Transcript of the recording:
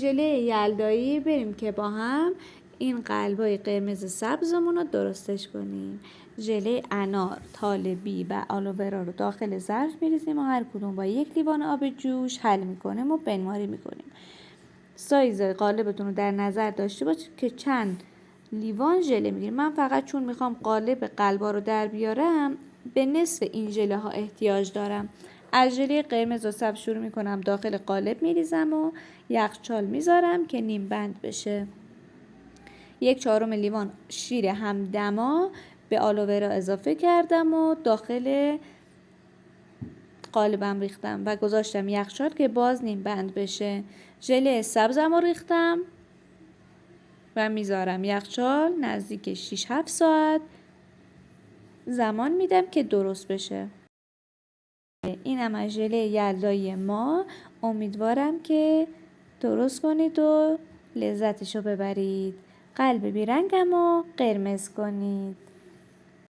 ژله یلدایی بریم که با هم این قلبای قرمز سبزمون رو درستش کنیم. ژله انار، طالبی و آلوورا رو داخل ظرف میریزیم و هر کدوم با 1 لیوان آب جوش حل میکنیم و بنماری میکنیم. سایز قالبتون رو در نظر داشته باشید که چند لیوان ژله میگیریم. من فقط چون میخوام قالب قلبا رو در بیارم به نصف این ژله ها احتیاج دارم. از ژله قرمز و سبز شروع میکنم، داخل قالب میریزم و یخچال میذارم که نیم بند بشه. 1/4 لیوان شیر همدما به آلوورا اضافه کردم و داخل قالبم ریختم و گذاشتم یخچال که باز نیم بند بشه. ژله سبزم رو ریختم و میذارم یخچال نزدیک 6-7 ساعت زمان میدم که درست بشه. اینم از ژله یلدایی ما. امیدوارم که درست کنید و لذتشو ببرید. قلب بیرنگم رو قرمز کنید.